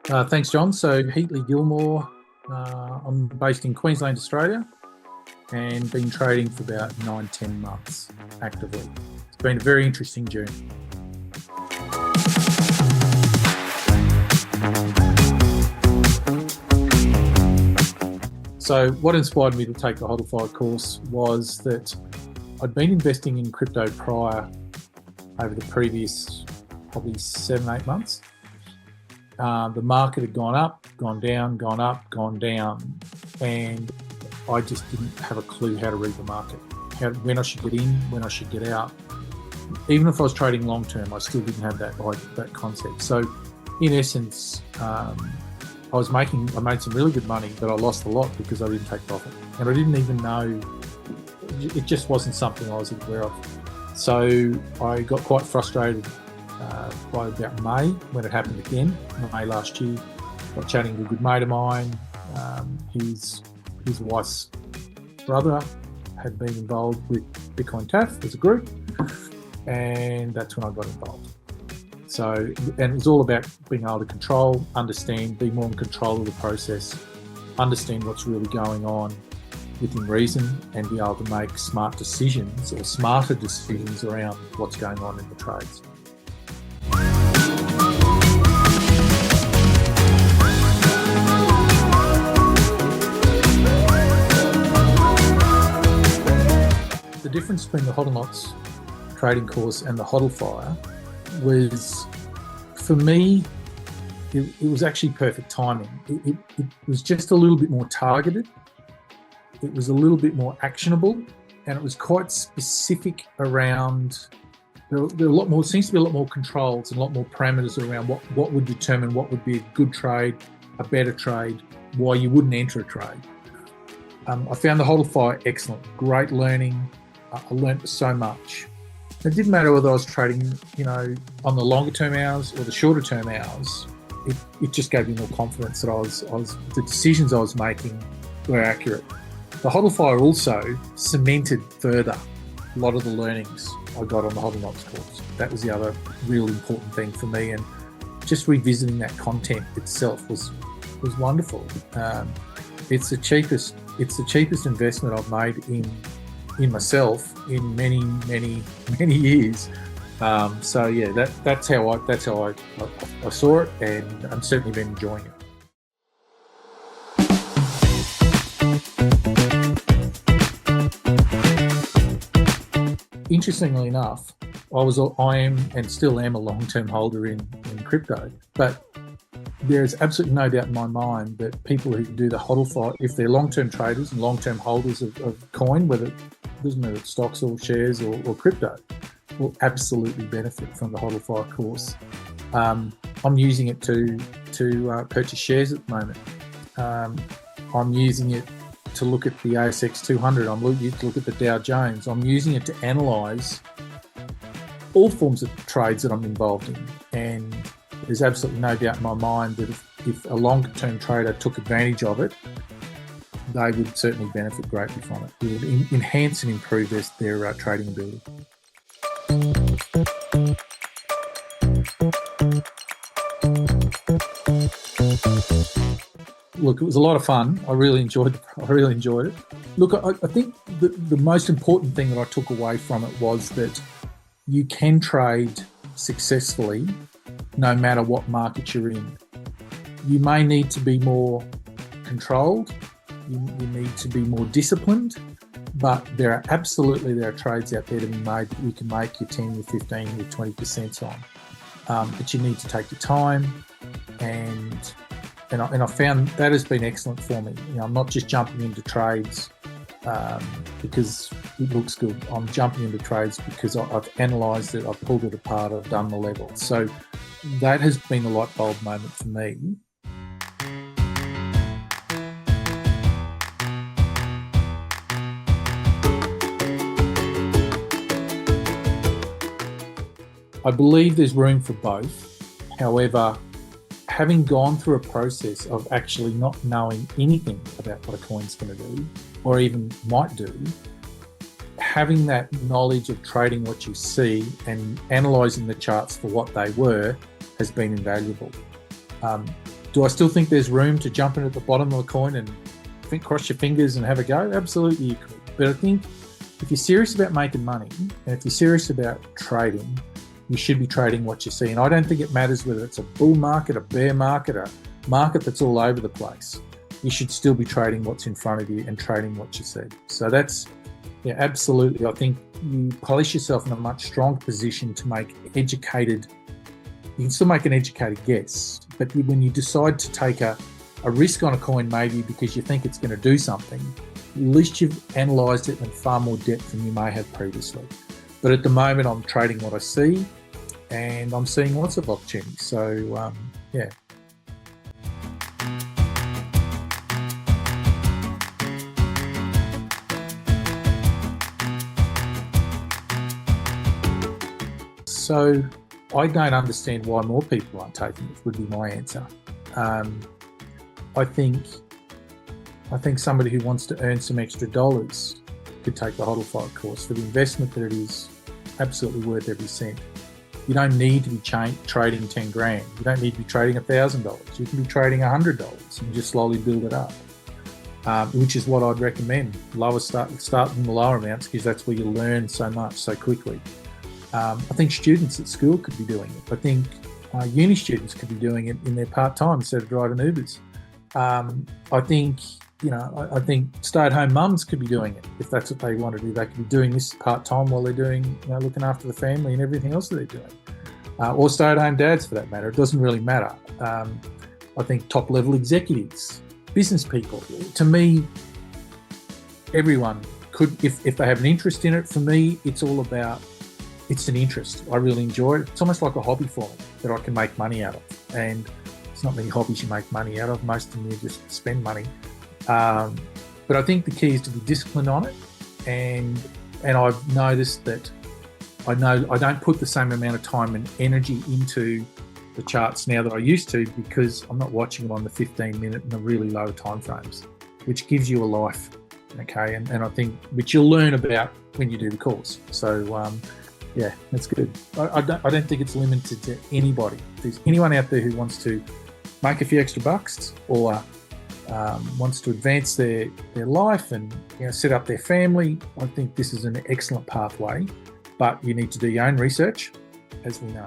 Thanks, John. So Heatley Gilmore, I'm based in Queensland, Australia, and been trading for about 9-10 months actively. It's been a very interesting journey. So what inspired me to take the HODLFIRE course was that I'd been investing in crypto prior over the previous probably 7-8 months. The market had gone up, gone down, gone up, gone down, and I just didn't have a clue how to read the market, when I should get in, when I should get out. Even if I was trading long term, I still didn't have that concept. So in essence, I made some really good money, but I lost a lot because I didn't take profit. And I didn't even know, it just wasn't something I was aware of. So I got quite frustrated by about May, when it happened again, May last year. Got chatting to a good mate of mine. His wife's brother had been involved with Bitcoin TAF as a group, and that's when I got involved. So, and it was all about being able to control, understand, be more in control of the process, understand what's really going on within reason, and be able to make smart decisions or smarter decisions around what's going on in the trades. The difference between the HODLNOTs trading course and the HODLFIRE was, for me, it was actually perfect timing. It was just a little bit more targeted. It was a little bit more actionable, and it was quite specific around, there were a lot more, seems to be a lot more controls and a lot more parameters around what would determine what would be a good trade, a better trade, why you wouldn't enter a trade. I found the HODLFIRE excellent, great learning. I learned so much. It didn't matter whether I was trading, on the longer term hours or the shorter term hours. It just gave me more confidence that the decisions I was making were accurate. The HODLFIRE also cemented further a lot of the learnings I got on the HODLNOTs course. That was the other real important thing for me, and just revisiting that content itself was wonderful. It's the cheapest investment I've made in myself in many years. So yeah, that's how I saw it, and I'm certainly been enjoying it. Interestingly enough, I am and still am a long-term holder in crypto, but there is absolutely no doubt in my mind that people who do the HODLFIRE, if they're long-term traders and long-term holders of coin, whether it doesn't matter if it's stocks or shares or crypto, will absolutely benefit from the HODLFIRE course. I'm using it to purchase shares at the moment. I'm using it to look at the ASX 200. I'm using it to look at the Dow Jones. I'm using it to analyse all forms of trades that I'm involved in. And there's absolutely no doubt in my mind that if a longer-term trader took advantage of it, they would certainly benefit greatly from it. It would enhance and improve their trading ability. Look, it was a lot of fun. I really enjoyed it. Look, I think the most important thing that I took away from it was that you can trade successfully no matter what market you're in. You may need to be more controlled, you need to be more disciplined, but there are trades out there to be made that you can make your 10, your 15, your 20% on. But you need to take your time, and I found that has been excellent for me. I'm not just jumping into trades because it looks good. I'm jumping into trades because I've analysed it, I've pulled it apart, I've done the levels. So that has been a light bulb moment for me. I believe there's room for both. However, having gone through a process of actually not knowing anything about what a coin's going to do, or even might do, having that knowledge of trading what you see and analysing the charts for what they were has been invaluable. Do I still think there's room to jump in at the bottom of the coin and cross your fingers and have a go? Absolutely you could. But I think if you're serious about making money, and if you're serious about trading, you should be trading what you see. And I don't think it matters whether it's a bull market, a bear market, a market that's all over the place. You should still be trading what's in front of you and trading what you see. So that's, yeah, absolutely. I think you polish yourself in a much stronger position to make educated, you can still make an educated guess, but when you decide to take a risk on a coin, maybe because you think it's going to do something, at least you've analysed it in far more depth than you may have previously. But at the moment, I'm trading what I see, and I'm seeing lots of opportunities. So, yeah. So I don't understand why more people aren't taking it, would be my answer. I think somebody who wants to earn some extra dollars could take the HODLFIRE course. For the investment that it is, absolutely worth every cent. You don't need to be trading 10 grand. You don't need to be trading $1,000. You can be trading $100 and just slowly build it up, which is what I'd recommend. Start from the lower amounts, because that's where you learn so much so quickly. I think students at school could be doing it. I think uni students could be doing it in their part-time instead of driving Ubers. I think stay-at-home mums could be doing it if that's what they want to do. They could be doing this part-time while they're doing, looking after the family and everything else that they're doing. Or stay-at-home dads, for that matter. It doesn't really matter. I think top-level executives, business people. To me, everyone could, if they have an interest in it. For me, it's all about, it's an interest. I really enjoy it. It's almost like a hobby for me that I can make money out of. And it's not many hobbies you make money out of. Most of them you just spend money. But I think the key is to be disciplined on it. And I've noticed that I don't put the same amount of time and energy into the charts now that I used to, because I'm not watching them on the 15-minute and the really low time frames, which gives you a life. Okay, and I think, which you'll learn about when you do the course. So yeah, that's good. I don't think it's limited to anybody. If there's anyone out there who wants to make a few extra bucks, or wants to advance their life and set up their family, I think this is an excellent pathway. But you need to do your own research, as we know.